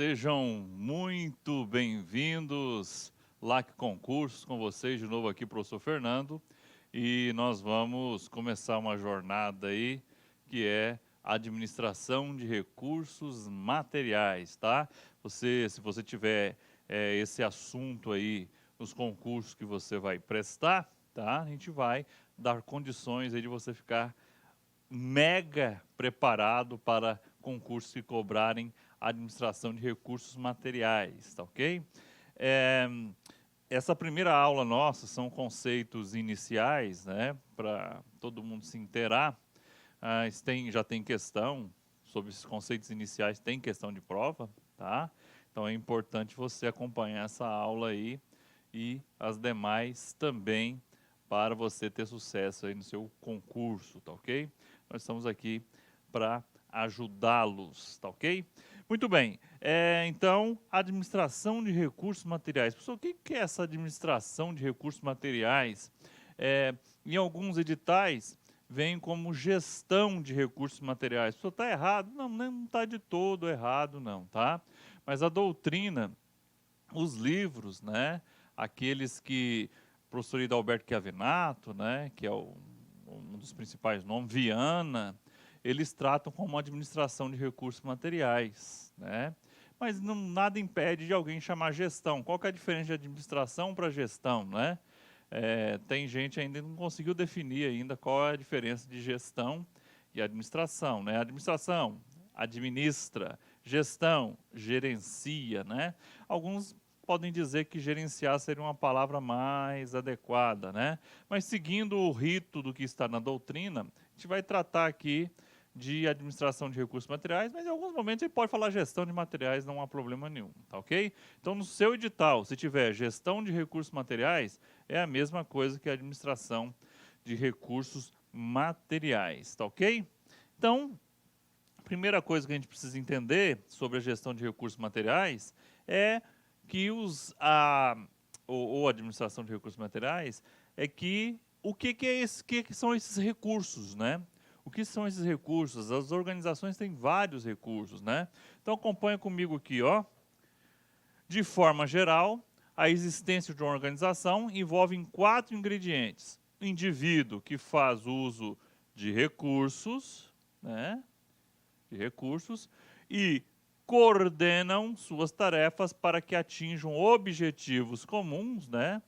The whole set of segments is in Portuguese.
Sejam muito bem-vindos, LAC Concursos, com vocês de novo aqui, professor Fernando. E nós vamos começar uma jornada aí, que é administração de recursos materiais, tá? Se você tiver esse assunto aí nos concursos que você vai prestar, tá? A gente vai dar condições aí de você ficar mega preparado para concursos que cobrarem administração de recursos materiais, tá ok? Essa primeira aula nossa são conceitos iniciais, né, para todo mundo se inteirar. Já tem questão sobre esses conceitos iniciais, tem questão de prova, tá? Então é importante você acompanhar essa aula aí e as demais também para você ter sucesso aí no seu concurso, tá ok? Nós estamos aqui para ajudá-los, tá ok? Muito bem, então, administração de recursos materiais. Pessoal, o que é essa administração de recursos materiais? Em alguns editais, vem como gestão de recursos materiais. Pessoal, está errado? Não está de todo errado, não, tá? Mas a doutrina, os livros, né, aqueles que o professor Hidalberto Chiavenato, né, que é um dos principais nomes, Viana, eles tratam como administração de recursos materiais, né? Mas nada impede de alguém chamar gestão. Qual que é a diferença de administração para gestão, né? Tem gente ainda que não conseguiu definir ainda qual é a diferença de gestão e administração, né? Administração administra, gestão gerencia, né? Alguns podem dizer que gerenciar seria uma palavra mais adequada, né? Mas seguindo o rito do que está na doutrina, a gente vai tratar aqui de administração de recursos materiais, mas em alguns momentos ele pode falar gestão de materiais, não há problema nenhum, tá ok? Então no seu edital, se tiver gestão de recursos materiais, é a mesma coisa que a administração de recursos materiais, tá ok? Então, a primeira coisa que a gente precisa entender sobre a gestão de recursos materiais é que ou administração de recursos materiais, é que o que são esses recursos, né? O que são esses recursos? As organizações têm vários recursos, né? Então acompanha comigo aqui, ó. De forma geral, a existência de uma organização envolve 4 ingredientes: indivíduo que faz uso de recursos, né? De recursos, e coordenam suas tarefas para que atinjam objetivos comuns, né?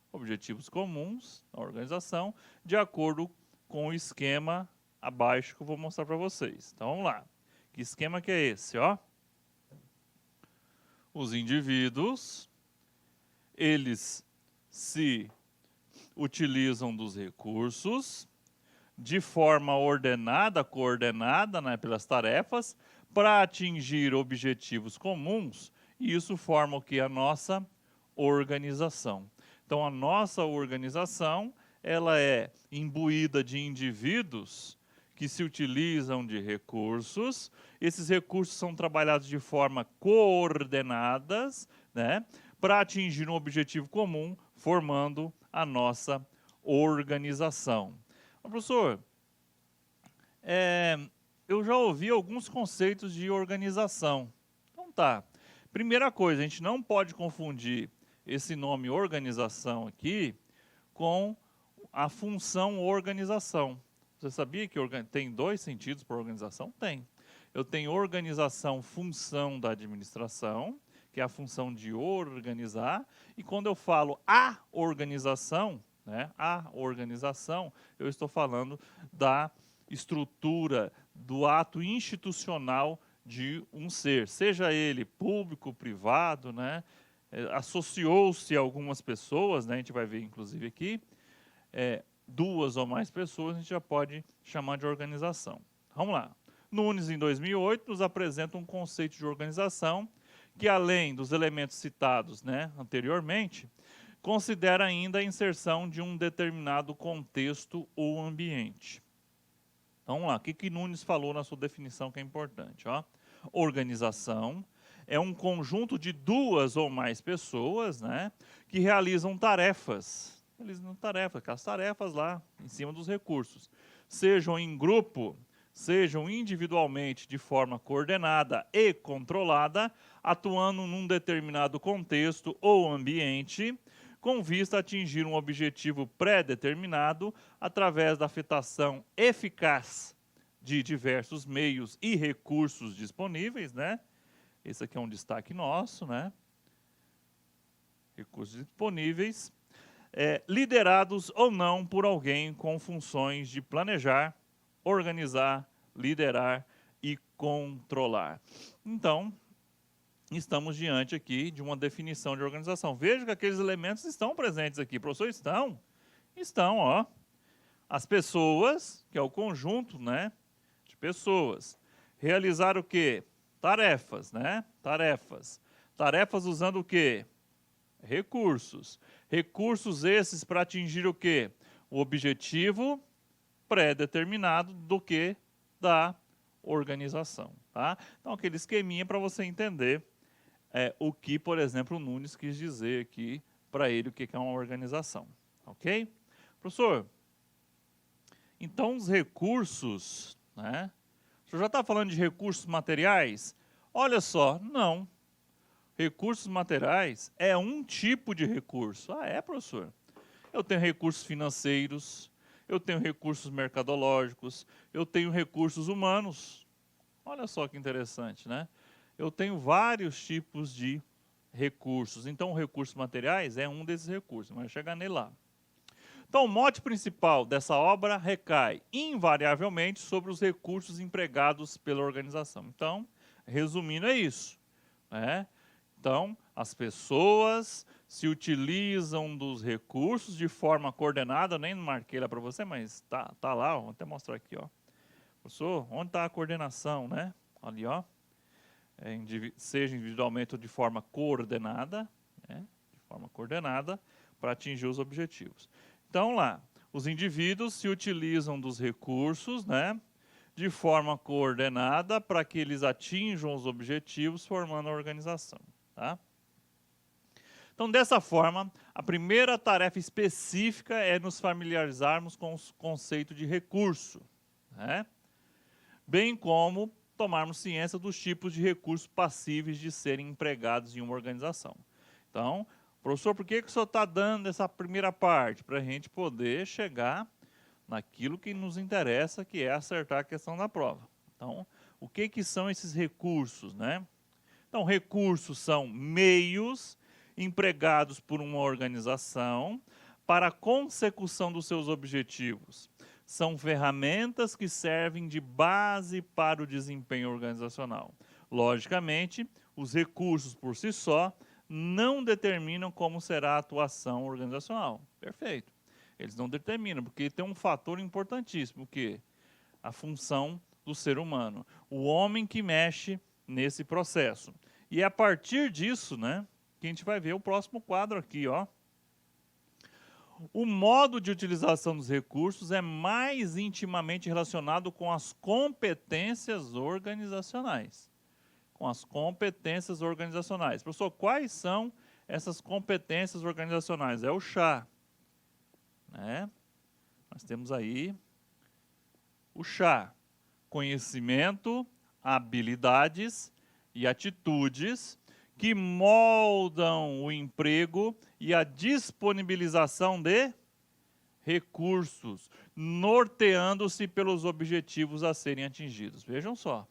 Objetivos comuns na organização, de acordo com o esquema abaixo que eu vou mostrar para vocês. Então vamos lá. Que esquema que é esse, ó? Os indivíduos, eles se utilizam dos recursos de forma ordenada, coordenada, né, pelas tarefas, para atingir objetivos comuns, e isso forma o que? A nossa organização. Então, a nossa organização, ela é imbuída de indivíduos que se utilizam de recursos. Esses recursos são trabalhados de forma coordenadas, né, para atingir um objetivo comum, formando a nossa organização. Professor, eu já ouvi alguns conceitos de organização. Então tá. Primeira coisa, a gente não pode confundir esse nome organização aqui com a função organização. Você sabia que tem 2 sentidos para organização? Tem. Eu tenho organização, função da administração, que é a função de organizar, e quando eu falo a organização, né, a organização, eu estou falando da estrutura, do ato institucional de um ser, seja ele público, privado, né, associou-se a algumas pessoas, né, a gente vai ver inclusive aqui, 2 ou mais pessoas, a gente já pode chamar de organização. Vamos lá. Nunes, em 2008, nos apresenta um conceito de organização que, além dos elementos citados, né, anteriormente, considera ainda a inserção de um determinado contexto ou ambiente. Então, vamos lá. O que Nunes falou na sua definição que é importante? Ó? Organização é um conjunto de 2 ou mais pessoas, né, que realizam tarefas. Aquelas tarefas lá em cima dos recursos. Sejam em grupo, sejam individualmente de forma coordenada e controlada, atuando num determinado contexto ou ambiente, com vista a atingir um objetivo pré-determinado através da afetação eficaz de diversos meios e recursos disponíveis, né? Esse aqui é um destaque nosso, né? Recursos disponíveis, liderados ou não por alguém com funções de planejar, organizar, liderar e controlar. Então, estamos diante aqui de uma definição de organização. Veja que aqueles elementos estão presentes aqui. Professor, estão? Estão, ó. As pessoas, que é o conjunto, né, de pessoas. Realizar o quê? Tarefas, né? Tarefas. Tarefas usando o quê? Recursos. Recursos esses para atingir o quê? O objetivo pré-determinado do que? Da organização, tá? Então, aquele esqueminha para você entender o que, por exemplo, o Nunes quis dizer aqui para ele o que é uma organização, ok? Professor, então os recursos, né? O senhor já está falando de recursos materiais? Olha só, não. Recursos materiais é um tipo de recurso. Ah, é, professor? Eu tenho recursos financeiros, eu tenho recursos mercadológicos, eu tenho recursos humanos. Olha só que interessante, né? Eu tenho vários tipos de recursos. Então, recursos materiais é um desses recursos, mas chegar nele lá. Então, o mote principal dessa obra recai invariavelmente sobre os recursos empregados pela organização. Então, resumindo, é isso, né? Então, as pessoas se utilizam dos recursos de forma coordenada. Eu nem marquei lá para você, mas tá lá, ó, vou até mostrar aqui, ó. Professor, onde está a coordenação, né? Ali, ó. Seja individualmente ou de forma coordenada, né? De forma coordenada, para atingir os objetivos. Então, lá, os indivíduos se utilizam dos recursos, né? De forma coordenada para que eles atinjam os objetivos, formando a organização. Tá? Então, dessa forma, a primeira tarefa específica é nos familiarizarmos com o conceito de recurso, né? Bem como tomarmos ciência dos tipos de recursos passíveis de serem empregados em uma organização. Então, professor, por que o senhor está dando essa primeira parte? Para a gente poder chegar naquilo que nos interessa, que é acertar a questão da prova. Então, o que são esses recursos, né? Então, recursos são meios empregados por uma organização para a consecução dos seus objetivos. São ferramentas que servem de base para o desempenho organizacional. Logicamente, os recursos por si só não determinam como será a atuação organizacional. Perfeito. Eles não determinam, porque tem um fator importantíssimo, que é a função do ser humano. O homem que mexe nesse processo. E é a partir disso, né, que a gente vai ver o próximo quadro aqui, ó. O modo de utilização dos recursos é mais intimamente relacionado com as competências organizacionais. Com as competências organizacionais. Professor, quais são essas competências organizacionais? É o chá, né? Nós temos aí o chá. Conhecimento, habilidades e atitudes que moldam o emprego e a disponibilização de recursos, norteando-se pelos objetivos a serem atingidos. Vejam só,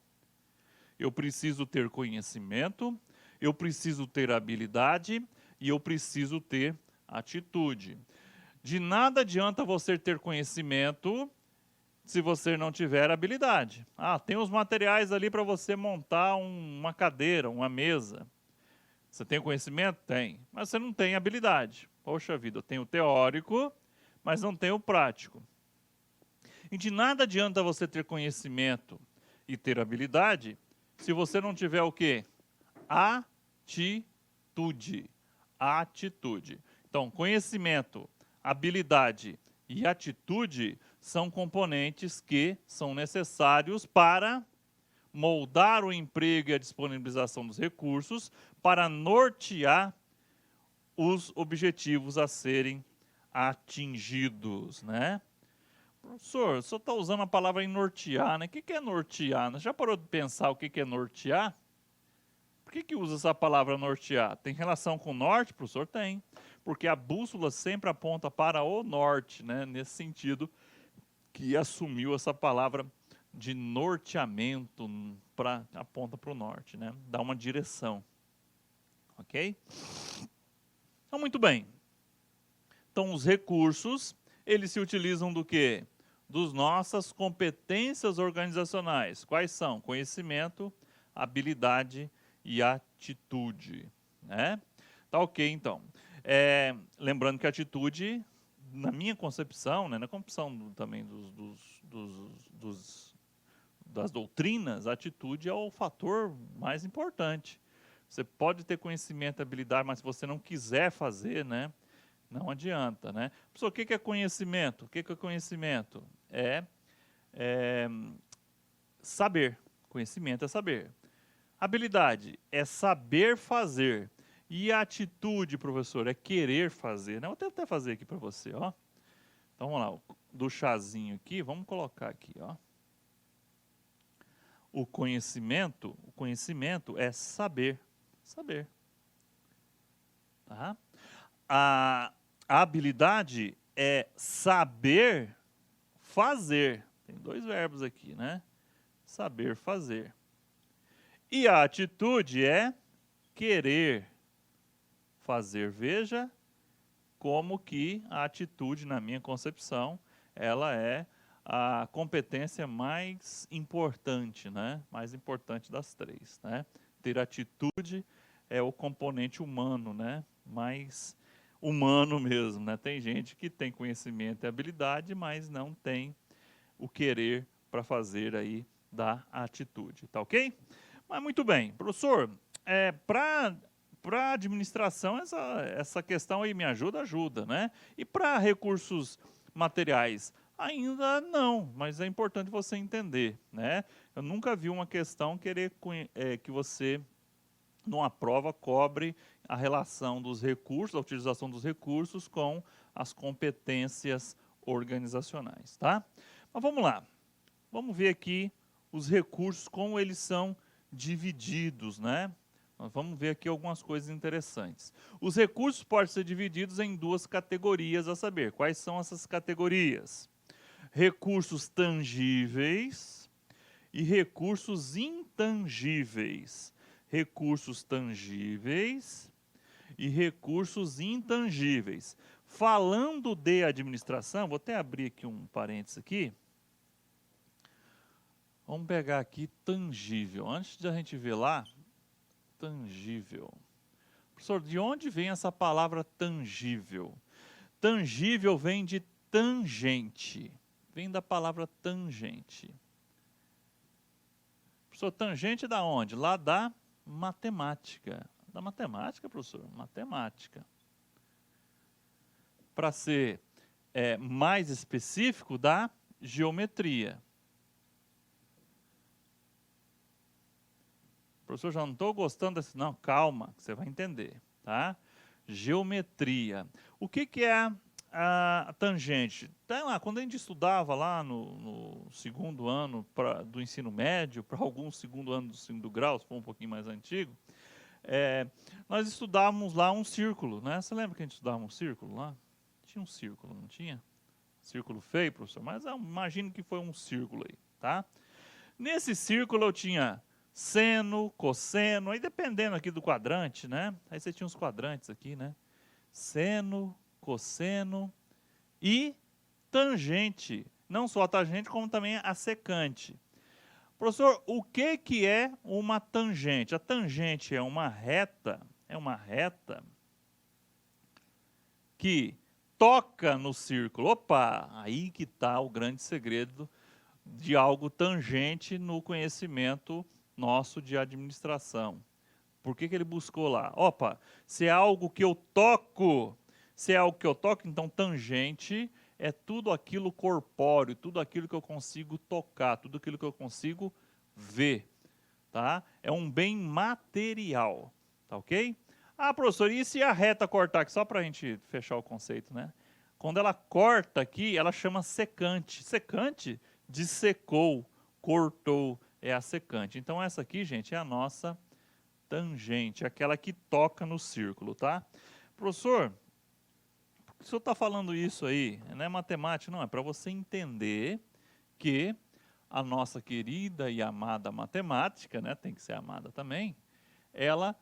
eu preciso ter conhecimento, eu preciso ter habilidade e eu preciso ter atitude. De nada adianta você ter conhecimento se você não tiver habilidade. Ah, tem os materiais ali para você montar uma cadeira, uma mesa. Você tem conhecimento? Tem. Mas você não tem habilidade. Poxa vida, eu tenho o teórico, mas não tenho o prático. E de nada adianta você ter conhecimento e ter habilidade se você não tiver o quê? Atitude. Atitude. Então, conhecimento, habilidade e atitude são componentes que são necessários para moldar o emprego e a disponibilização dos recursos para nortear os objetivos a serem atingidos, né? Professor, o senhor está usando a palavra em nortear, né? O que é nortear? Já parou de pensar o que é nortear? Por que usa essa palavra nortear? Tem relação com o norte, professor? Tem. Porque a bússola sempre aponta para o norte, né? Nesse sentido que assumiu essa palavra de norteamento, aponta para o norte, né? Dá uma direção. Ok? Então, muito bem. Então, os recursos, eles se utilizam do quê? Dos nossas competências organizacionais. Quais são? Conhecimento, habilidade e atitude, né? Tá ok, então. Lembrando que a atitude, na minha concepção, né, na concepção também das doutrinas, a atitude é o fator mais importante. Você pode ter conhecimento e habilidade, mas se você não quiser fazer, né, não adianta, né? Professor, o que é conhecimento? O que é conhecimento? É saber. Conhecimento é saber. Habilidade é saber fazer. E a atitude, professor, é querer fazer, né? Vou até fazer aqui para você, ó. Então, vamos lá, do chazinho aqui, vamos colocar aqui, ó. O conhecimento é saber. Saber. Tá? A habilidade é saber fazer. Tem dois verbos aqui, né? Saber fazer. E a atitude é querer fazer. Veja como que a atitude, na minha concepção, ela é a competência mais importante, né? Mais importante das três, né? Ter atitude é o componente humano, né? Mais humano mesmo, né? Tem gente que tem conhecimento e habilidade, mas não tem o querer para fazer aí da atitude, tá ok? Mas muito bem, professor, para administração essa questão aí me ajuda, né? E para recursos materiais, ainda não, mas é importante você entender, né? Eu nunca vi uma questão querer que você, numa prova, cobre a relação dos recursos, a utilização dos recursos com as competências organizacionais, tá? Mas vamos lá, vamos ver aqui os recursos, como eles são divididos, né? Nós vamos ver aqui algumas coisas interessantes. Os recursos podem ser divididos em duas categorias, a saber, quais são essas categorias? Recursos tangíveis e recursos intangíveis. Recursos tangíveis e recursos intangíveis. Falando de administração, vou até abrir aqui um parênteses aqui. Vamos pegar aqui tangível. Antes de a gente ver lá, tangível. Professor, de onde vem essa palavra tangível? Tangível vem de tangente. Vem da palavra tangente. Professor, tangente da onde? Lá da matemática. Da matemática, professor? Matemática. Para ser mais específico, da geometria. Professor, já não estou gostando desse... Não, calma, que você vai entender, tá? Geometria. O que é a tangente? Tá lá, quando a gente estudava lá no segundo ano do ensino médio, para algum segundo ano do segundo grau, se for um pouquinho mais antigo, nós estudávamos lá um círculo, né? Você lembra que a gente estudava um círculo lá? Tinha um círculo, não tinha? Círculo feio, professor, mas imagino que foi um círculo aí, tá? Nesse círculo eu tinha seno, cosseno, aí dependendo aqui do quadrante, né? Aí você tinha uns quadrantes aqui, né? Seno, cosseno e tangente. Não só a tangente, como também a secante. Professor, o que é uma tangente? A tangente é uma reta que toca no círculo. Opa, aí que está o grande segredo de algo tangente no conhecimento nosso de administração. Por que ele buscou lá? Opa, se é algo que eu toco, então tangente é tudo aquilo corpóreo, tudo aquilo que eu consigo tocar, tudo aquilo que eu consigo ver, tá? É um bem material, tá ok? Ah, professor, e se a reta cortar aqui, só para a gente fechar o conceito, né? Quando ela corta aqui, ela chama secante. Secante de secou, cortou, é a secante. Então essa aqui, gente, é a nossa tangente, aquela que toca no círculo, tá? Professor, por que o senhor está falando isso aí? Não é matemática, não, é para você entender que a nossa querida e amada matemática, né, tem que ser amada também, ela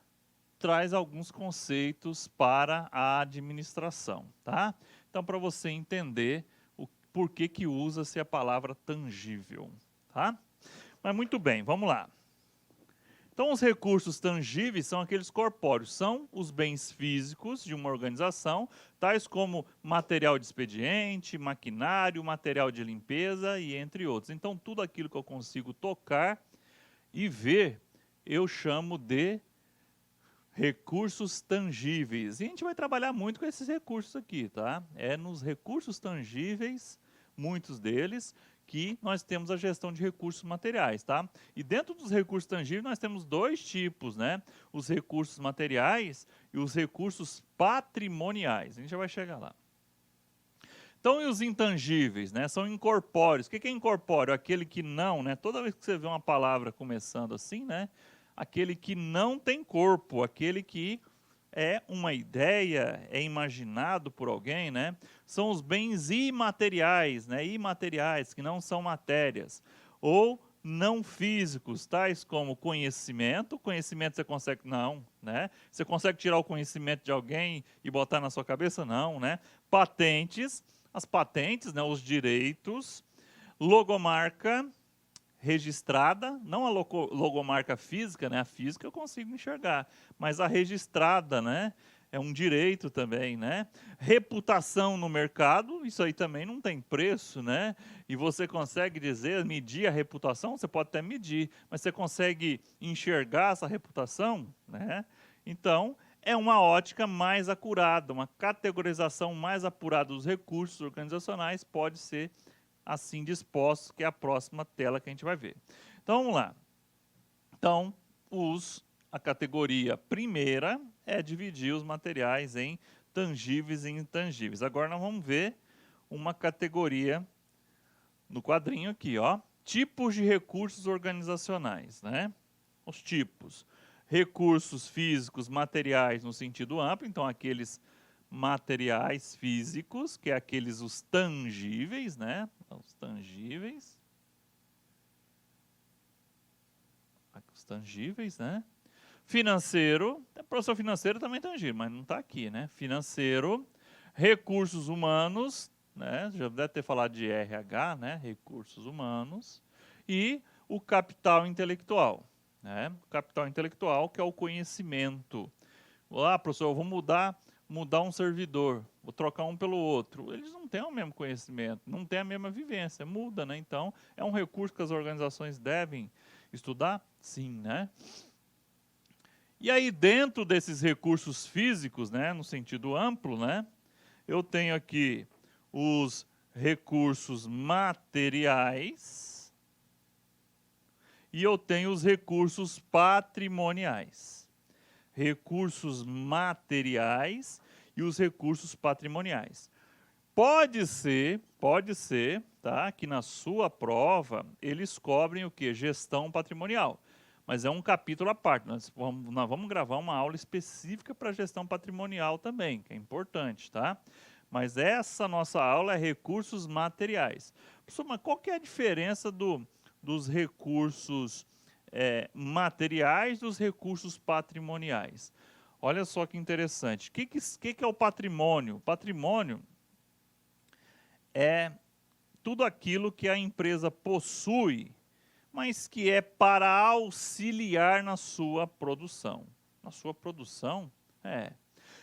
traz alguns conceitos para a administração, tá? Então, para você entender o por que que usa-se a palavra tangível, tá? Mas muito bem, vamos lá. Então, os recursos tangíveis são aqueles corpóreos, são os bens físicos de uma organização, tais como material de expediente, maquinário, material de limpeza e entre outros. Então, tudo aquilo que eu consigo tocar e ver, eu chamo de recursos tangíveis. E a gente vai trabalhar muito com esses recursos aqui, tá? É nos recursos tangíveis, muitos deles, que nós temos a gestão de recursos materiais, tá? E dentro dos recursos tangíveis nós temos dois tipos, né? Os recursos materiais e os recursos patrimoniais. A gente já vai chegar lá. Então, e os intangíveis, né? São incorpóreos. O que é incorpóreo? Aquele que não, né? Toda vez que você vê uma palavra começando assim, né? Aquele que não tem corpo, aquele que é uma ideia, é imaginado por alguém, né? São os bens imateriais, né? Imateriais, que não são matérias. Ou não físicos, tais como conhecimento. Conhecimento você consegue, não, né? Você consegue tirar o conhecimento de alguém e botar na sua cabeça? Não, né? Patentes, as patentes, né? Os direitos. Logomarca registrada, não a logomarca física, né? A física eu consigo enxergar, mas a registrada, né? É um direito também, né? Reputação no mercado, isso aí também não tem preço, né? E você consegue dizer, medir a reputação, você pode até medir, mas você consegue enxergar essa reputação, né? Então, é uma ótica mais acurada, uma categorização mais apurada dos recursos organizacionais pode ser assim dispostos, que é a próxima tela que a gente vai ver. Então, vamos lá. Então, a categoria primeira é dividir os materiais em tangíveis e intangíveis. Agora nós vamos ver uma categoria no quadrinho aqui, ó. Tipos de recursos organizacionais, né? Os tipos. Recursos físicos, materiais no sentido amplo, então aqueles materiais físicos, que é aqueles os tangíveis, né? Os tangíveis. Os tangíveis, né? Financeiro, professor financeiro também é tangível, mas não está aqui, né? Financeiro, recursos humanos, né? Já deve ter falado de RH, né? Recursos humanos. E o capital intelectual, né? O capital intelectual, que é o conhecimento. Ah, professor, eu vou mudar um servidor, vou trocar um pelo outro. Eles não têm o mesmo conhecimento, não têm a mesma vivência, muda, né? Então, é um recurso que as organizações devem estudar? Sim, né? E aí, dentro desses recursos físicos, né, no sentido amplo, né, eu tenho aqui os recursos materiais e eu tenho os recursos patrimoniais. Recursos materiais e os recursos patrimoniais. Pode ser, tá, que na sua prova eles cobrem o quê? Gestão patrimonial. Mas é um capítulo à parte. Nós vamos gravar uma aula específica para gestão patrimonial também, que é importante, tá? Mas essa nossa aula é recursos materiais. Professor, mas qual que é a diferença dos recursos materiais dos recursos patrimoniais? Olha só que interessante. O que é o patrimônio? O patrimônio é tudo aquilo que a empresa possui, mas que é para auxiliar na sua produção. Na sua produção? É.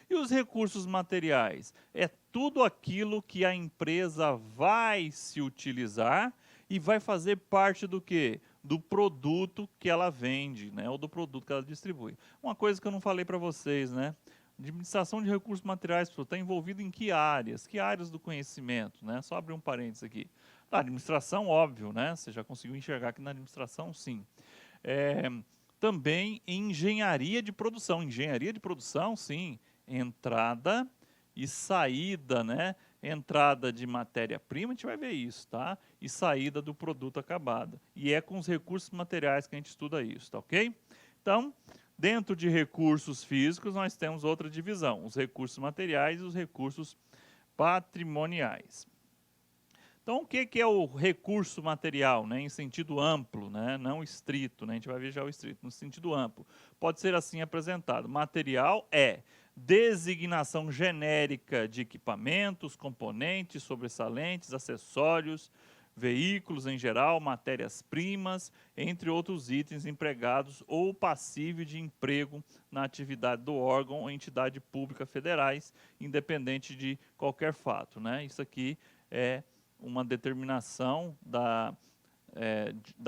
E os recursos materiais? É tudo aquilo que a empresa vai se utilizar e vai fazer parte do quê? Do produto que ela vende, né? Ou do produto que ela distribui. Uma coisa que eu não falei para vocês, né? Administração de recursos materiais está envolvido em que áreas? Que áreas do conhecimento, né? Só abrir um parênteses aqui. Na administração, óbvio, né? Você já conseguiu enxergar que na administração, sim. Também em engenharia de produção. Engenharia de produção, sim. Entrada e saída, né? entrada de matéria-prima, a gente vai ver isso, tá? E saída do produto acabado. E é com os recursos materiais que a gente estuda isso, tá ok? Então, dentro de recursos físicos, nós temos outra divisão, os recursos materiais e os recursos patrimoniais. Então, o que é o recurso material, né, em sentido amplo, né, não estrito, né, a gente vai ver já o estrito, no sentido amplo. Pode ser assim apresentado. Material é designação genérica de equipamentos, componentes, sobressalentes, acessórios, veículos em geral, matérias-primas, entre outros itens empregados ou passível de emprego na atividade do órgão ou entidade pública federais, independente de qualquer fato, né? Isso aqui é uma determinação da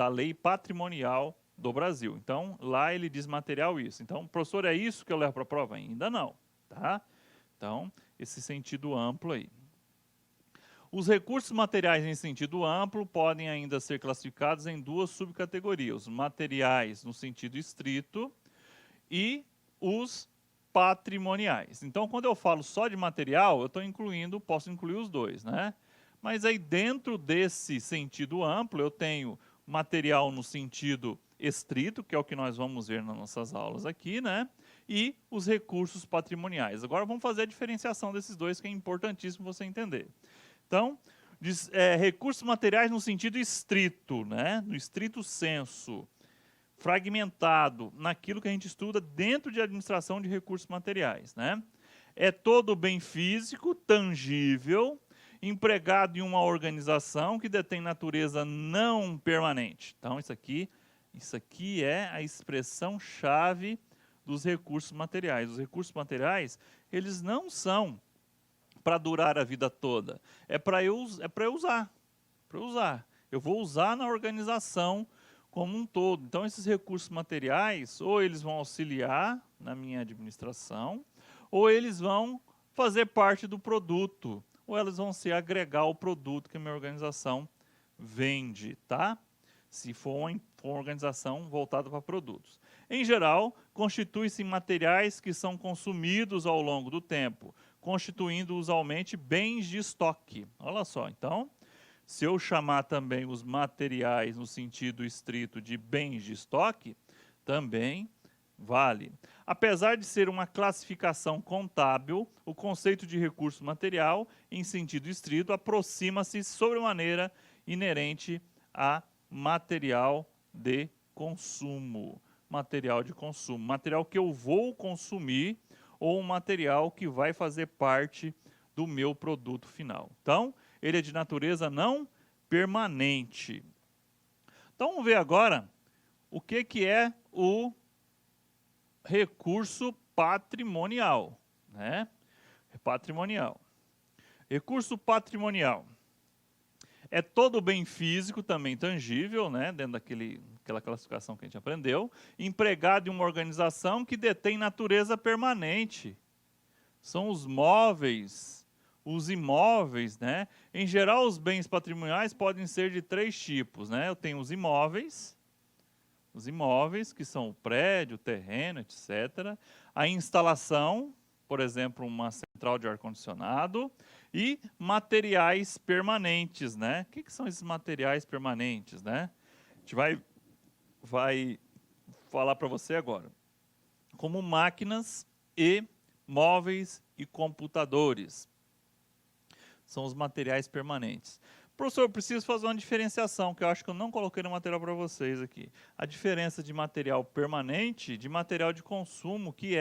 lei patrimonial do Brasil. Então, lá ele diz material isso. Então, professor, é isso que eu levo para a prova? Ainda não, tá? Então, esse sentido amplo aí. Os recursos materiais em sentido amplo podem ainda ser classificados em duas subcategorias: os materiais no sentido estrito e os patrimoniais. Então, quando eu falo só de material, eu estou incluindo, posso incluir os dois, né? Mas aí dentro desse sentido amplo, eu tenho material no sentido estrito, que é o que nós vamos ver nas nossas aulas aqui, né? E os recursos patrimoniais. Agora vamos fazer a diferenciação desses dois, que é importantíssimo você entender. Então, recursos materiais no sentido estrito, né? No estrito senso, fragmentado, naquilo que a gente estuda dentro de administração de recursos materiais, né? É todo bem físico, tangível, empregado em uma organização que detém natureza não permanente. Então, isso aqui é a expressão-chave dos recursos materiais. Os recursos materiais, eles não são para durar a vida toda. É para eu usar. Eu vou usar na organização como um todo. Então, esses recursos materiais, ou eles vão auxiliar na minha administração, ou eles vão fazer parte do produto, ou elas vão se agregar ao produto que a minha organização vende, tá? Se for uma organização voltada para produtos. Em geral, constitui-se em materiais que são consumidos ao longo do tempo, constituindo usualmente bens de estoque. Olha só, então, se eu chamar também os materiais no sentido estrito de bens de estoque, também vale. Apesar de ser uma classificação contábil, o conceito de recurso material, em sentido estrito, aproxima-se sobremaneira inerente a material de consumo. Material de consumo. Material que eu vou consumir ou um material que vai fazer parte do meu produto final. Então, ele é de natureza não permanente. Então, vamos ver agora o que é o recurso patrimonial, né? Patrimonial. Recurso patrimonial é todo bem físico, também tangível, né? Dentro daquela classificação que a gente aprendeu, empregado em uma organização que detém natureza permanente. São os móveis, os imóveis, né? Em geral, os bens patrimoniais podem ser de três tipos, né? Eu tenho os imóveis, que são o prédio, o terreno, etc. A instalação, por exemplo, uma central de ar-condicionado, e materiais permanentes, né? O que são esses materiais permanentes, né? A gente vai falar para você agora. Como máquinas e móveis e computadores. São os materiais permanentes. Professor, eu preciso fazer uma diferenciação, que eu acho que eu não coloquei no material para vocês aqui. A diferença de material permanente de material de consumo, que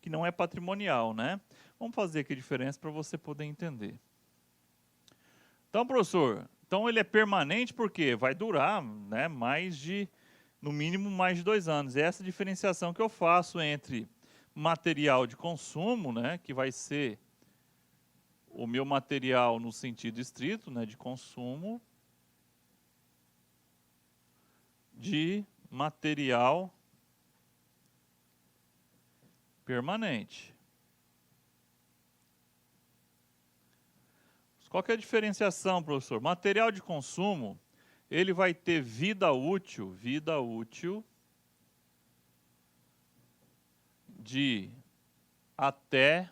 não é patrimonial, né? Vamos fazer aqui a diferença para você poder entender. Então, professor, ele é permanente porque vai durar, né, no mínimo mais de 2 anos. É essa diferenciação que eu faço entre material de consumo, né, que vai ser o meu material no sentido estrito, né, de consumo, de material permanente. Qual que é a diferenciação, professor? Material de consumo, ele vai ter vida útil de até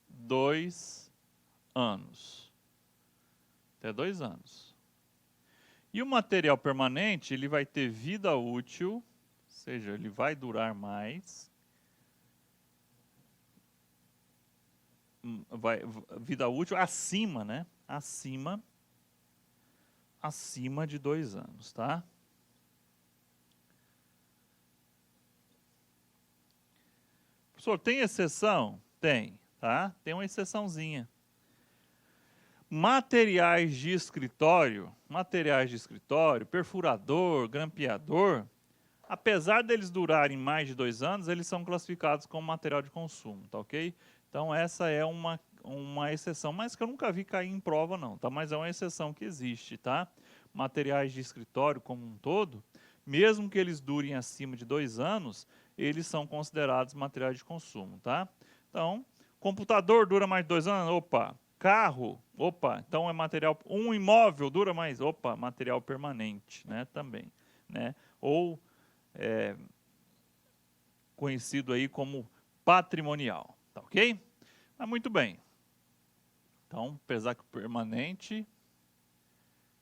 2 anos. Até 2 anos. E o material permanente, ele vai ter vida útil, ou seja, ele vai durar mais. Vida útil acima, né? Acima de 2 anos, tá? Professor, tem exceção? Tem, tá? Tem uma exceçãozinha. Materiais de escritório, perfurador, grampeador, apesar deles durarem mais de 2 anos, eles são classificados como material de consumo, tá ok? Então essa é uma exceção, mas que eu nunca vi cair em prova não, tá? Mas é uma exceção que existe, tá? Materiais de escritório como um todo, mesmo que eles durem acima de 2 anos, eles são considerados materiais de consumo, tá? Então, computador dura mais de 2 anos? Opa! Carro, opa, então é material, um imóvel dura mais, opa, material permanente, né, também, né, ou conhecido aí como patrimonial, tá ok? Mas muito bem, então, apesar que o permanente,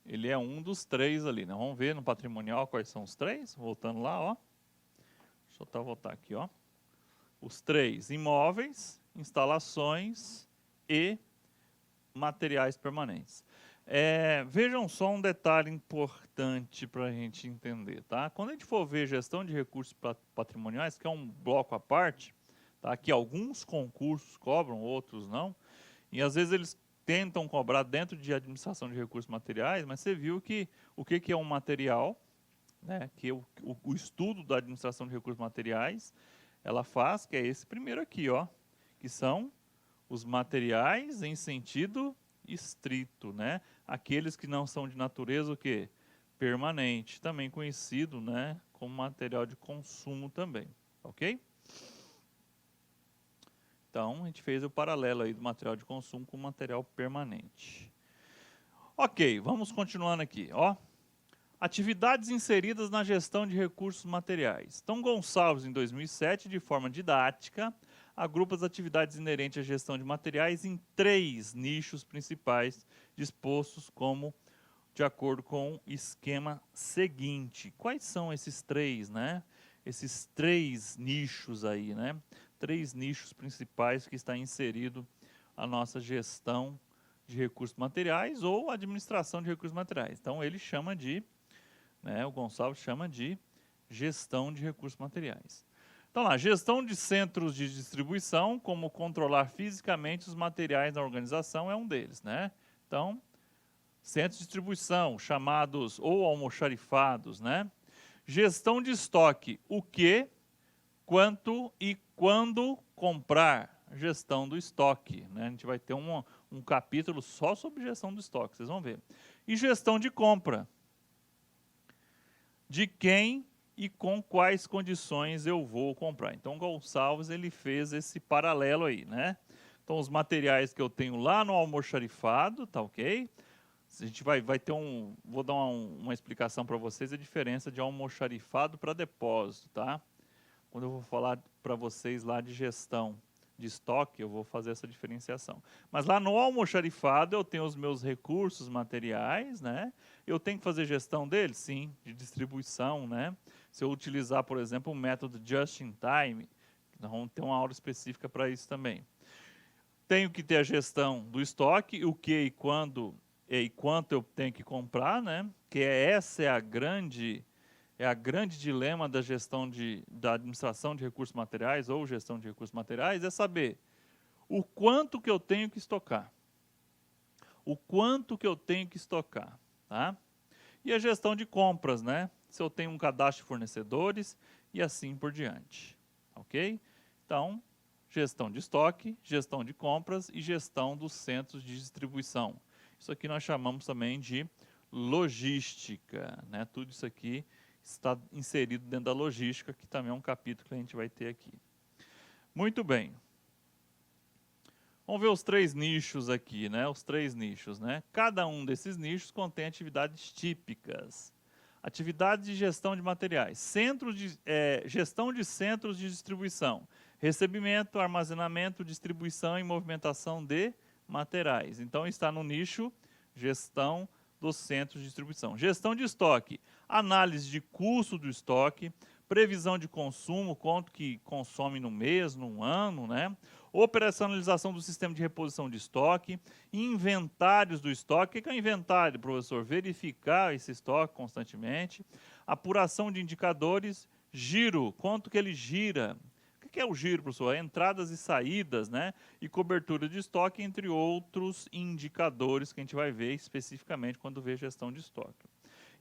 ele é um dos 3 ali, né, vamos ver no patrimonial quais são os 3, voltando lá, ó, deixa eu voltar aqui, ó, os 3, imóveis, instalações e materiais permanentes. Vejam só um detalhe importante para a gente entender, tá? Quando a gente for ver gestão de recursos patrimoniais, que é um bloco à parte, tá? Que alguns concursos cobram, outros não, e às vezes eles tentam cobrar dentro de administração de recursos materiais, mas você viu que o que é um material, né? Que o estudo da administração de recursos materiais, ela faz, que é esse primeiro aqui, ó, que são os materiais em sentido estrito, né? Aqueles que não são de natureza o quê? Permanente, também conhecido, né, como material de consumo também, ok? Então, a gente fez o paralelo aí do material de consumo com o material permanente. Ok, vamos continuando aqui, ó. Atividades inseridas na gestão de recursos materiais. Então, Gonçalves, em 2007, de forma didática, agrupa as atividades inerentes à gestão de materiais em 3 nichos principais, dispostos como de acordo com o esquema seguinte. Quais são esses 3, né? Esses 3 nichos aí, né? 3 nichos principais que está inserido a nossa gestão de recursos materiais ou administração de recursos materiais. Então, ele chama de, né, o Gonçalves chama de gestão de recursos materiais. Então lá, gestão de centros de distribuição, como controlar fisicamente os materiais na organização, é um deles, né? Então, centros de distribuição, chamados ou almoxarifados, né? Gestão de estoque, o que, quanto e quando comprar. Gestão do estoque, né? A gente vai ter um capítulo só sobre gestão do estoque, vocês vão ver. E gestão de compra. De quem e com quais condições eu vou comprar. Então, Gonçalves, ele fez esse paralelo aí, né? Então, os materiais que eu tenho lá no almoxarifado, tá ok? A gente vai ter vou dar uma explicação para vocês a diferença de almoxarifado para depósito, tá? Quando eu vou falar para vocês lá de gestão de estoque, eu vou fazer essa diferenciação. Mas lá no almoxarifado eu tenho os meus recursos materiais, né? Eu tenho que fazer gestão deles? Sim, de distribuição, né? Se eu utilizar, por exemplo, o método just in time, nós vamos ter uma aula específica para isso também. Tenho que ter a gestão do estoque, o que e quando e quanto eu tenho que comprar, né? Que essa é a grande dilema da gestão da administração de recursos materiais ou gestão de recursos materiais, é saber o quanto que eu tenho que estocar. O quanto que eu tenho que estocar, tá? E a gestão de compras, né? Se eu tenho um cadastro de fornecedores e assim por diante, ok? Então, gestão de estoque, gestão de compras e gestão dos centros de distribuição. Isso aqui nós chamamos também de logística, né? Tudo isso aqui está inserido dentro da logística, que também é um capítulo que a gente vai ter aqui. Muito bem. Vamos ver os 3 nichos aqui, né? Os 3 nichos, né? Cada um desses nichos contém atividades típicas. Atividades de gestão de materiais. Gestão de centros de distribuição. Recebimento, armazenamento, distribuição e movimentação de materiais. Então, está no nicho gestão dos centros de distribuição. Gestão de estoque, análise de custo do estoque, previsão de consumo, quanto que consome no mês, num ano, né? Operacionalização do sistema de reposição de estoque, inventários do estoque. O que é inventário, professor? Verificar esse estoque constantemente, apuração de indicadores, giro, quanto que ele gira. O que é o giro, professor? Entradas e saídas, né? E cobertura de estoque, entre outros indicadores que a gente vai ver especificamente quando vê gestão de estoque.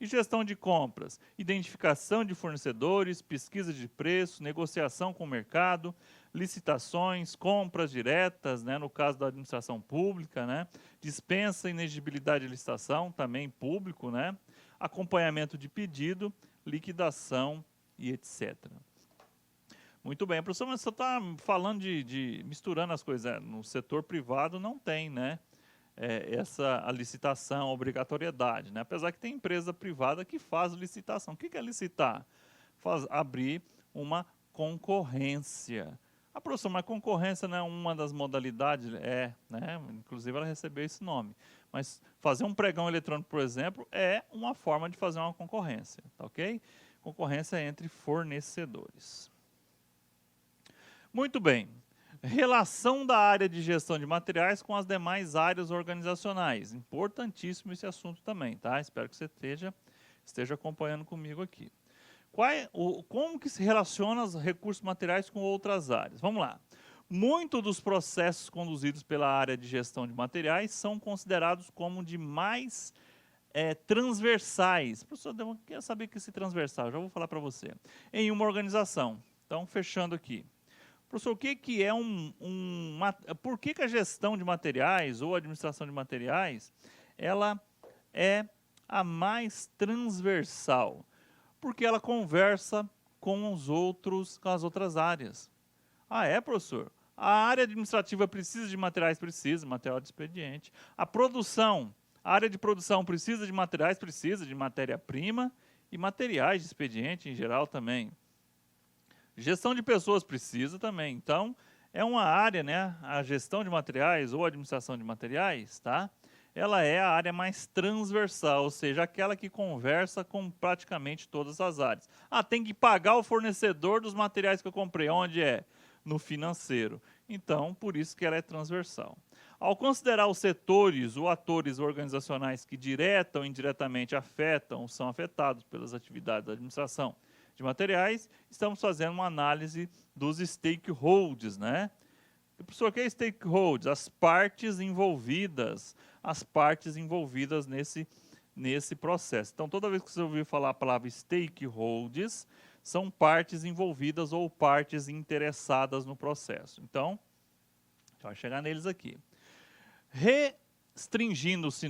E gestão de compras, identificação de fornecedores, pesquisa de preço, negociação com o mercado, licitações, compras diretas, né, no caso da administração pública, né, dispensa e inexigibilidade de licitação, também público, né, acompanhamento de pedido, liquidação e etc. Muito bem, professor, mas você está falando misturando as coisas. No setor privado não tem, né? A licitação, a obrigatoriedade, né? Apesar que tem empresa privada que faz licitação. O que é licitar? Abrir uma concorrência. Professor, mas concorrência não é uma das modalidades? Né? Inclusive ela recebeu esse nome. Mas fazer um pregão eletrônico, por exemplo, é uma forma de fazer uma concorrência, tá ok? Concorrência entre fornecedores. Muito bem. Relação da área de gestão de materiais com as demais áreas organizacionais. Importantíssimo esse assunto também, tá? Espero que você esteja acompanhando comigo aqui. Como que se relaciona os recursos materiais com outras áreas? Vamos lá. Muitos dos processos conduzidos pela área de gestão de materiais são considerados como de mais transversais. Professor, eu quero saber que esse transversal, já vou falar para você. Em uma organização. Então, fechando aqui. Professor, o que é por que a gestão de materiais ou a administração de materiais, ela é a mais transversal? Porque ela conversa com as outras áreas. Professor? A área administrativa precisa de materiais? Precisa, material de expediente. A área de produção precisa de materiais? Precisa de matéria-prima e materiais de expediente em geral também. Gestão de pessoas precisa também. Então, é uma área, né? A gestão de materiais ou administração de materiais, tá? Ela é a área mais transversal, ou seja, aquela que conversa com praticamente todas as áreas. Tem que pagar o fornecedor dos materiais que eu comprei. Onde é? No financeiro. Então, por isso que ela é transversal. Ao considerar os setores ou atores organizacionais que direta ou indiretamente afetam ou são afetados pelas atividades da administração de materiais, estamos fazendo uma análise dos stakeholders, né? E, professor, o que é stakeholders? As partes envolvidas nesse processo. Então, toda vez que você ouvir falar a palavra stakeholders, são partes envolvidas ou partes interessadas no processo. Então, a gente vai chegar neles aqui. Restringindo-se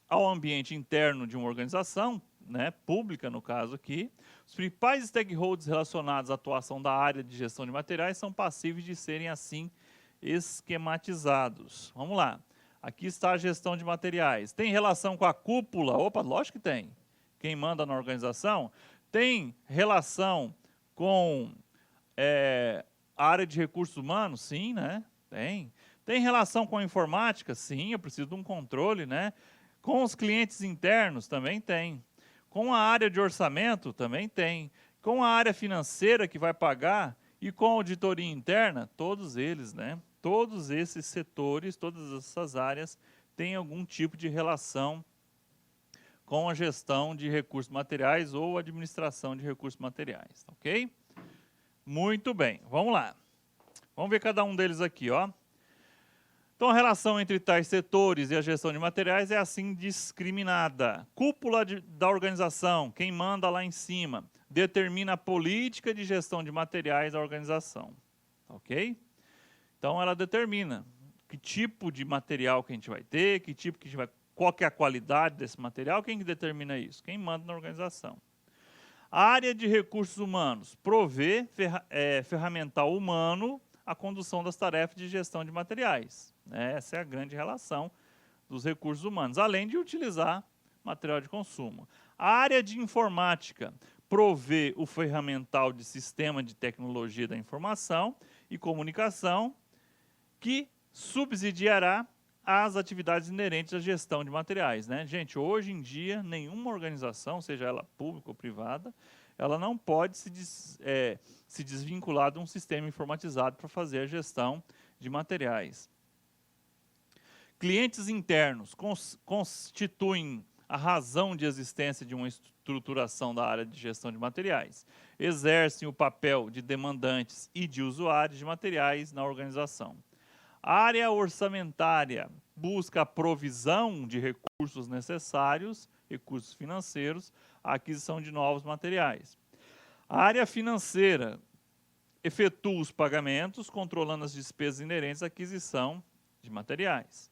ao ambiente interno de uma organização, né, pública no caso aqui, os principais stakeholders relacionados à atuação da área de gestão de materiais são passíveis de serem assim esquematizados. Vamos lá. Aqui está a gestão de materiais. Tem relação com a cúpula? Lógico que tem. Quem manda na organização? Tem relação com a área de recursos humanos? Sim, né? Tem. Tem relação com a informática? Sim, eu preciso de um controle, né? Com os clientes internos? Também tem. Com a área de orçamento? Também tem. Com a área financeira que vai pagar e com a auditoria interna? Todos eles, né? Todos esses setores, todas essas áreas têm algum tipo de relação com a gestão de recursos materiais ou administração de recursos materiais, ok? Muito bem, vamos lá. Vamos ver cada um deles aqui, ó. Então, a relação entre tais setores e a gestão de materiais é assim discriminada. Cúpula da organização, quem manda lá em cima, determina a política de gestão de materiais da organização, ok? Então, ela determina que tipo de material que a gente vai ter, qual que é a qualidade desse material, quem que determina isso? Quem manda na organização. A área de recursos humanos provê ferramental humano a condução das tarefas de gestão de materiais. Essa é a grande relação dos recursos humanos, além de utilizar material de consumo. A área de informática provê o ferramental de sistema de tecnologia da informação e comunicação, que subsidiará as atividades inerentes à gestão de materiais, né? Gente, hoje em dia, nenhuma organização, seja ela pública ou privada, ela não pode se desvincular de um sistema informatizado para fazer a gestão de materiais. Clientes internos constituem a razão de existência de uma estruturação da área de gestão de materiais. Exercem o papel de demandantes e de usuários de materiais na organização. A área orçamentária busca a provisão de recursos necessários, recursos financeiros, à aquisição de novos materiais. A área financeira efetua os pagamentos, controlando as despesas inerentes à aquisição de materiais.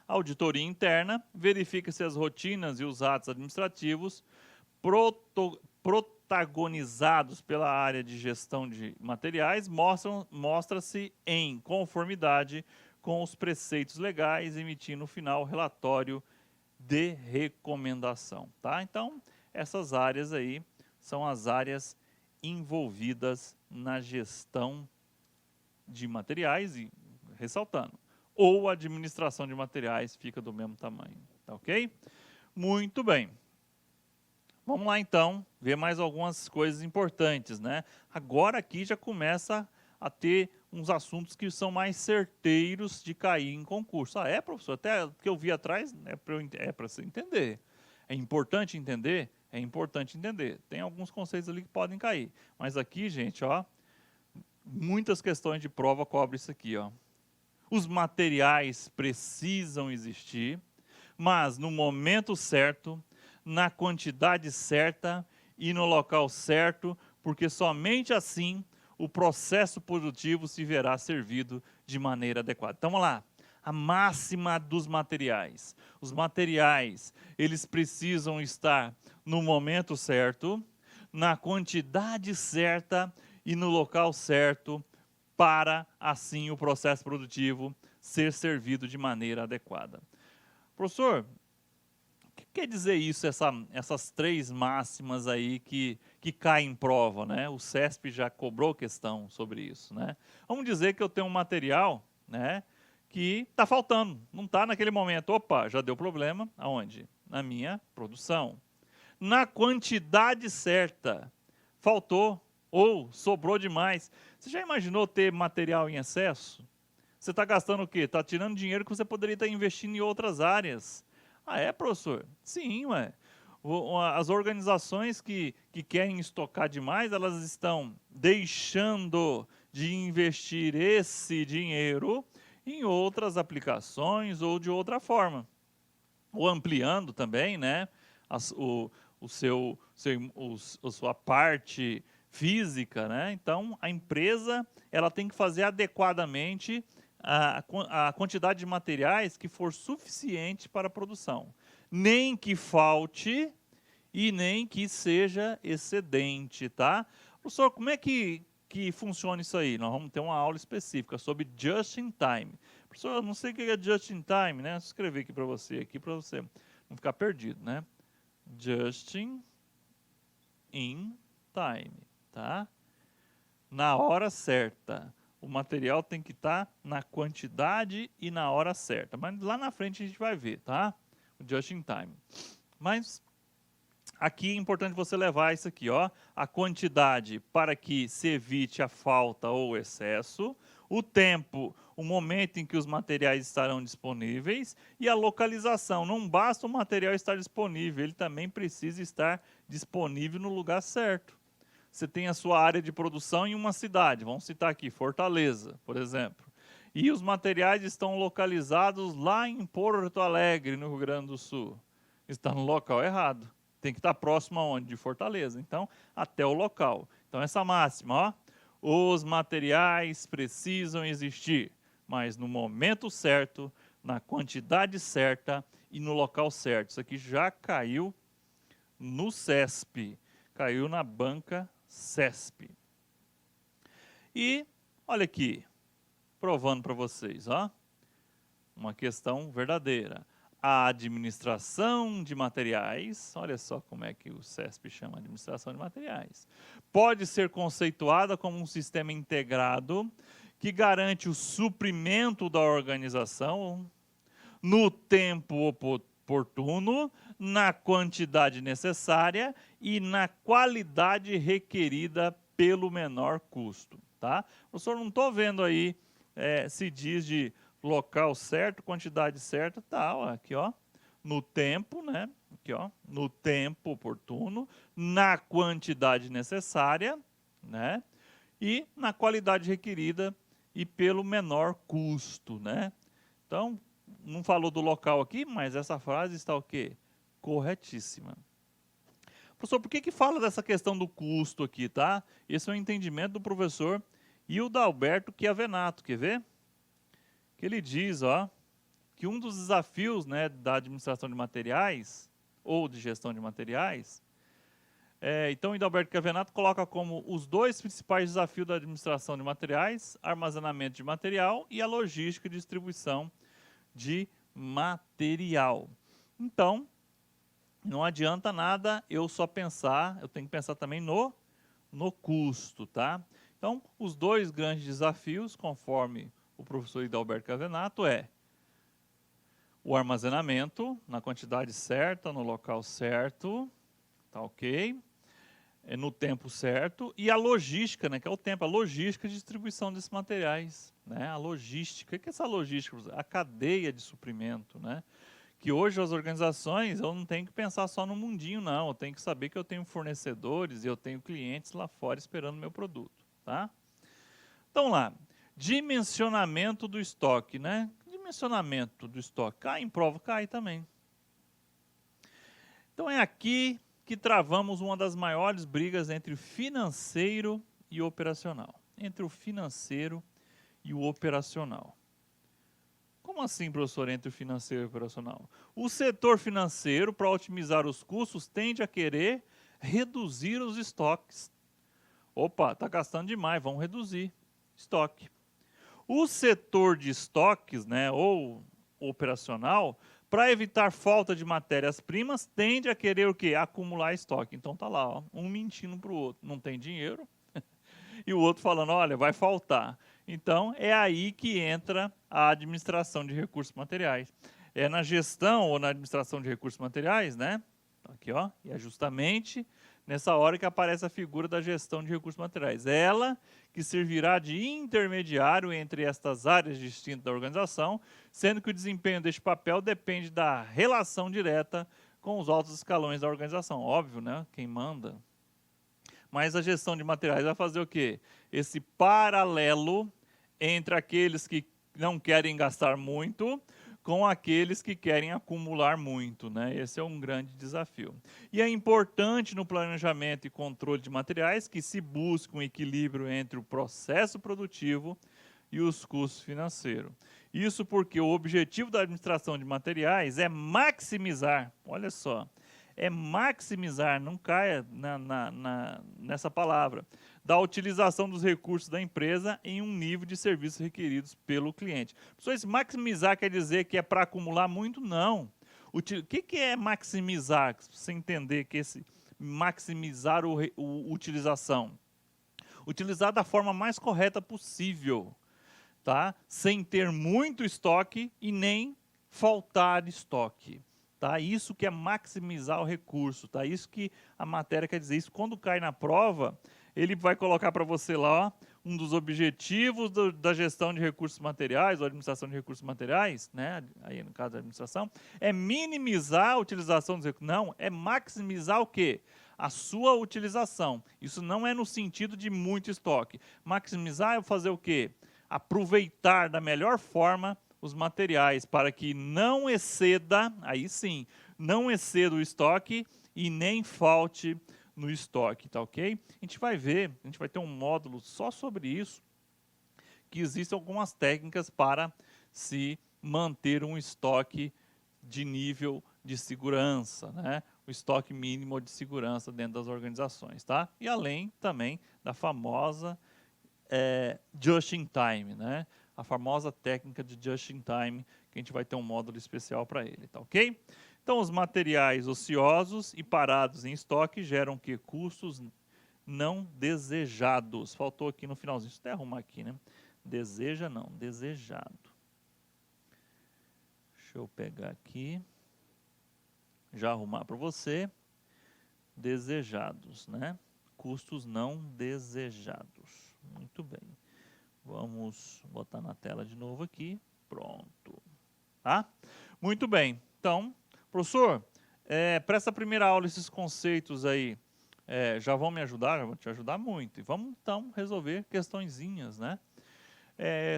A auditoria interna verifica se as rotinas e os atos administrativos protagonizados pela área de gestão de materiais mostra-se em conformidade com os preceitos legais, emitindo no final o relatório de recomendação. Tá? Então, essas áreas aí são as áreas envolvidas na gestão de materiais, e ressaltando, ou a administração de materiais fica do mesmo tamanho, tá ok? Muito bem. Vamos lá então, ver mais algumas coisas importantes, né? Agora aqui já começa a ter uns assuntos que são mais certeiros de cair em concurso. Ah, é, professor? Até o que eu vi atrás é para você entender. É importante entender? É importante entender. Tem alguns conceitos ali que podem cair. Mas aqui, gente, ó, muitas questões de prova cobrem isso aqui, ó. Os materiais precisam existir, mas no momento certo, na quantidade certa e no local certo, porque somente assim o processo produtivo se verá servido de maneira adequada. Então, vamos lá. A máxima dos materiais. Os materiais, eles precisam estar no momento certo, na quantidade certa e no local certo, para, assim, o processo produtivo ser servido de maneira adequada. Professor, o que quer dizer isso, essas três máximas aí que caem em prova, né? O CESP já cobrou questão sobre isso, né? Vamos dizer que eu tenho um material, né, que está faltando, não está naquele momento. Opa, já deu problema, aonde? Na minha produção. Na quantidade certa, faltou ou sobrou demais. Você já imaginou ter material em excesso? Você está gastando o quê? Está tirando dinheiro que você poderia estar investindo em outras áreas. Ah, é, professor? Sim, ué. As organizações que querem estocar demais, elas estão deixando de investir esse dinheiro em outras aplicações ou de outra forma. Ou ampliando também, né, a sua parte física, né? Então, a empresa ela tem que fazer adequadamente a quantidade de materiais que for suficiente para a produção. Nem que falte e nem que seja excedente, tá? Professor, como é que funciona isso aí? Nós vamos ter uma aula específica sobre just in time. Professor, eu não sei o que é just in time, né? Vou escrever aqui para você não ficar perdido, né? Just in time, tá? Na hora certa. O material tem que estar na quantidade e na hora certa. Mas lá na frente a gente vai ver, tá? O just in time. Mas aqui é importante você levar isso aqui, ó. A quantidade para que se evite a falta ou o excesso. O tempo, o momento em que os materiais estarão disponíveis. E a localização. Não basta o material estar disponível, ele também precisa estar disponível no lugar certo. Você tem a sua área de produção em uma cidade, vamos citar aqui, Fortaleza, por exemplo. E os materiais estão localizados lá em Porto Alegre, no Rio Grande do Sul. Está no local errado. Tem que estar próximo aonde? De Fortaleza. Então, até o local. Então, essa máxima, ó, os materiais precisam existir, mas no momento certo, na quantidade certa e no local certo. Isso aqui já caiu no CESP, caiu na banca CESP. E, olha aqui, provando para vocês, ó, uma questão verdadeira. A administração de materiais, olha só como é que o CESP chama administração de materiais, pode ser conceituada como um sistema integrado que garante o suprimento da organização no tempo oportuno, na quantidade necessária e na qualidade requerida pelo menor custo. Tá? Professor, não estou vendo aí se diz de local certo, quantidade certa, tá, ó, aqui, ó, no tempo, né? Aqui, ó, no tempo oportuno, na quantidade necessária, né? E na qualidade requerida e pelo menor custo, né? Então, não falou do local aqui, mas essa frase está o quê? Corretíssima. Professor, por que fala dessa questão do custo aqui, tá? Esse é o entendimento do professor Hildalberto Chiavenato, quer ver? Que ele diz, ó, que um dos desafios, né, da administração de materiais, ou de gestão de materiais, então Hildalberto Chiavenato coloca como os dois principais desafios da administração de materiais, armazenamento de material e a logística e distribuição de material. Então, não adianta nada eu só pensar, eu tenho que pensar também no custo, tá? Então, os dois grandes desafios, conforme o professor Hildalberto Chiavenato, o armazenamento na quantidade certa, no local certo, tá ok? No tempo certo, e a logística, né, que é o tempo, a logística de distribuição desses materiais, né? A logística, o que é essa logística? A cadeia de suprimento, né? Que hoje as organizações, eu não tenho que pensar só no mundinho, não. Eu tenho que saber que eu tenho fornecedores e eu tenho clientes lá fora esperando meu produto, tá? Então lá, dimensionamento do estoque, né? Dimensionamento do estoque, cai em prova, cai também. Então é aqui que travamos uma das maiores brigas entre o financeiro e o operacional. Entre o financeiro e o operacional. Como assim, professor, entre o financeiro e o operacional? O setor financeiro, para otimizar os custos, tende a querer reduzir os estoques. Opa, está gastando demais, vamos reduzir estoque. O setor de estoques, né, ou operacional, para evitar falta de matérias-primas, tende a querer o quê? Acumular estoque. Então tá lá, ó, um mentindo para o outro. Não tem dinheiro. E o outro falando, olha, vai faltar. Então, é aí que entra a administração de recursos materiais. É na gestão ou na administração de recursos materiais, né? Aqui, ó, e é justamente nessa hora que aparece a figura da gestão de recursos materiais. Ela que servirá de intermediário entre estas áreas distintas da organização, sendo que o desempenho deste papel depende da relação direta com os altos escalões da organização. Óbvio, né? Quem manda. Mas a gestão de materiais vai fazer o quê? Esse paralelo entre aqueles que não querem gastar muito com aqueles que querem acumular muito, né? Esse é um grande desafio. E é importante no planejamento e controle de materiais que se busque um equilíbrio entre o processo produtivo e os custos financeiros. Isso porque o objetivo da administração de materiais é maximizar, olha só, é maximizar, não caia nessa palavra, da utilização dos recursos da empresa em um nível de serviços requeridos pelo cliente. Pessoal, esse maximizar quer dizer que é para acumular muito? Não. O que é maximizar? Você entender que esse maximizar a utilização? Utilizar da forma mais correta possível, tá? Sem ter muito estoque e nem faltar estoque. Tá? Isso que é maximizar o recurso, tá? Isso que a matéria quer dizer. Isso quando cai na prova, ele vai colocar para você lá um dos objetivos da gestão de recursos materiais, ou administração de recursos materiais, né? Aí no caso da administração, é minimizar a utilização dos recursos. Não, é maximizar o quê? A sua utilização. Isso não é no sentido de muito estoque. Maximizar é fazer o quê? Aproveitar da melhor forma os materiais para que não exceda, aí sim, não exceda o estoque e nem falte no estoque, tá ok? A gente vai ver, a gente vai ter um módulo só sobre isso, que existem algumas técnicas para se manter um estoque de nível de segurança, né? O estoque mínimo de segurança dentro das organizações, tá? E além também da famosa just in time, né? A famosa técnica de just in time, que a gente vai ter um módulo especial para ele, tá ok? Então, os materiais ociosos e parados em estoque geram que custos não desejados. Faltou aqui no finalzinho, deixa eu até arrumar aqui, né? Deseja não, desejado. Deixa eu pegar aqui. Já arrumar para você. Desejados, né? Custos não desejados. Muito bem. Vamos botar na tela de novo aqui. Pronto. Tá? Muito bem. Então, professor, para essa primeira aula, esses conceitos aí já vão me ajudar? Já vão te ajudar muito. E vamos, então, resolver questõezinhas, né?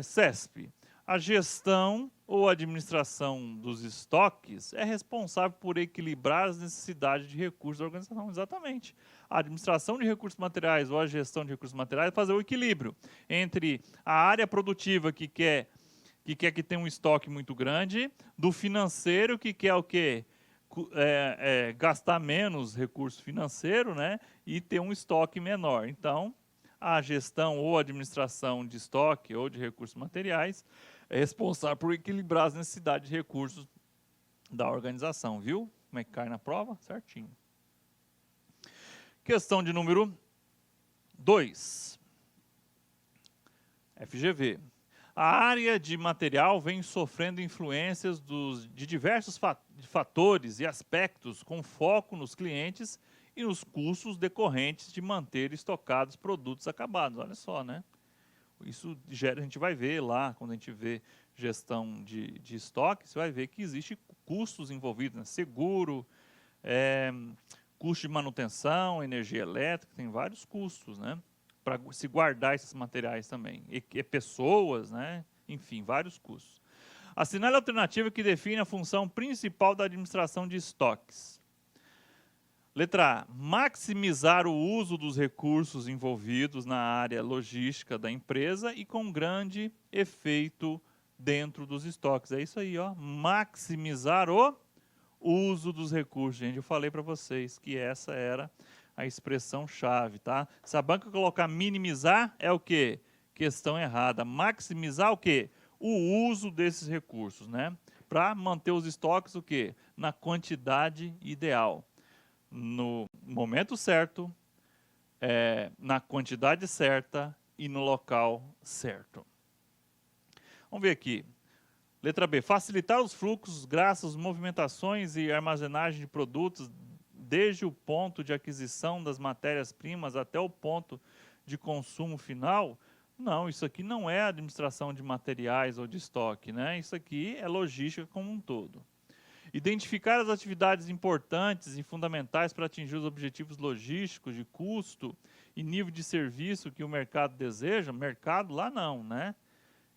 CESP. A gestão ou administração dos estoques é responsável por equilibrar as necessidades de recursos da organização. Exatamente. A administração de recursos materiais ou a gestão de recursos materiais é fazer o equilíbrio entre a área produtiva que quer que tenha um estoque muito grande, do financeiro que quer o quê? Gastar menos recurso financeiro, né? E ter um estoque menor. Então, a gestão ou administração de estoque ou de recursos materiais é responsável por equilibrar as necessidades de recursos da organização, viu? Como é que cai na prova? Certinho. Questão de número 2. FGV. A área de material vem sofrendo influências de diversos fatores e aspectos com foco nos clientes e nos custos decorrentes de manter estocados produtos acabados. Olha só, né? Isso gera, a gente vai ver lá, quando a gente vê gestão de estoque, você vai ver que existe custos envolvidos, né? Seguro, custo de manutenção, energia elétrica, tem vários custos, né? Para se guardar esses materiais também. E pessoas, né? Enfim, vários custos. Assinale a alternativa que define a função principal da administração de estoques. Letra A. Maximizar o uso dos recursos envolvidos na área logística da empresa e com grande efeito dentro dos estoques. É isso aí, ó. Maximizar o uso dos recursos. Gente, eu falei para vocês que essa era a expressão-chave, tá? Se a banca colocar minimizar, é o quê? Questão errada. Maximizar o quê? O uso desses recursos, né? Para manter os estoques, o quê? Na quantidade ideal. No momento certo, na quantidade certa e no local certo. Vamos ver aqui. Letra B. Facilitar os fluxos graças às movimentações e armazenagem de produtos desde o ponto de aquisição das matérias-primas até o ponto de consumo final. Não, isso aqui não é administração de materiais ou de estoque, né? Isso aqui é logística como um todo. Identificar as atividades importantes e fundamentais para atingir os objetivos logísticos de custo e nível de serviço que o mercado deseja. Mercado lá não, né?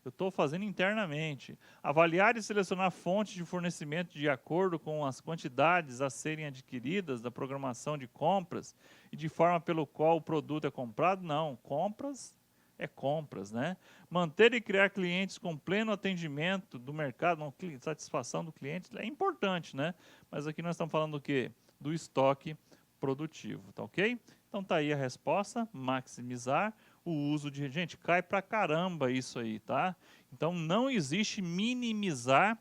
Eu estou fazendo internamente. Avaliar e selecionar fontes de fornecimento de acordo com as quantidades a serem adquiridas da programação de compras e de forma pelo qual o produto é comprado. Não, compras é compras, né? Manter e criar clientes com pleno atendimento do mercado, não, satisfação do cliente, é importante, né? Mas aqui nós estamos falando do quê? Do estoque produtivo, tá ok? Então tá aí a resposta, maximizar o uso de... Gente, cai pra caramba isso aí, tá? Então não existe minimizar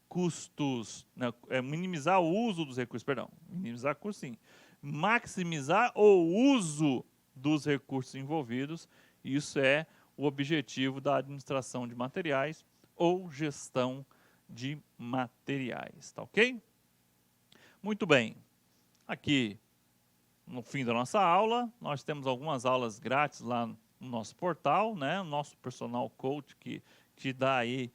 custos, né? Minimizar o uso dos recursos, perdão, minimizar custos sim. Maximizar o uso dos recursos envolvidos. Isso é o objetivo da administração de materiais ou gestão de materiais, tá ok? Muito bem. Aqui, no fim da nossa aula, nós temos algumas aulas grátis lá no nosso portal, né? O nosso personal coach que te dá aí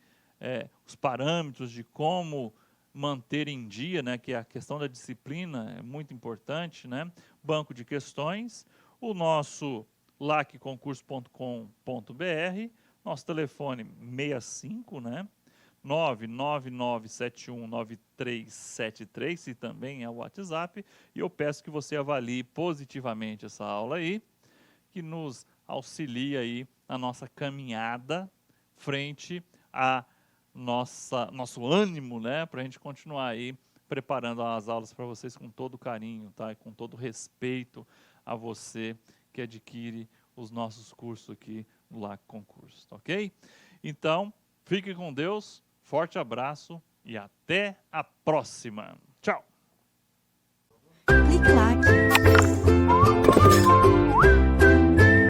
os parâmetros de como manter em dia, né? Que a questão da disciplina é muito importante, né? Banco de questões, o nosso lacconcurso.com.br, nosso telefone 65, né? 999719373, e também é o WhatsApp, e eu peço que você avalie positivamente essa aula aí, que nos auxilia aí na nossa caminhada frente a nosso ânimo, né? Para a gente continuar aí preparando as aulas para vocês com todo carinho, tá? E com todo respeito a você que adquire os nossos cursos aqui no LAC Concurso, ok? Então, fique com Deus, forte abraço e até a próxima. Tchau! Clique lá.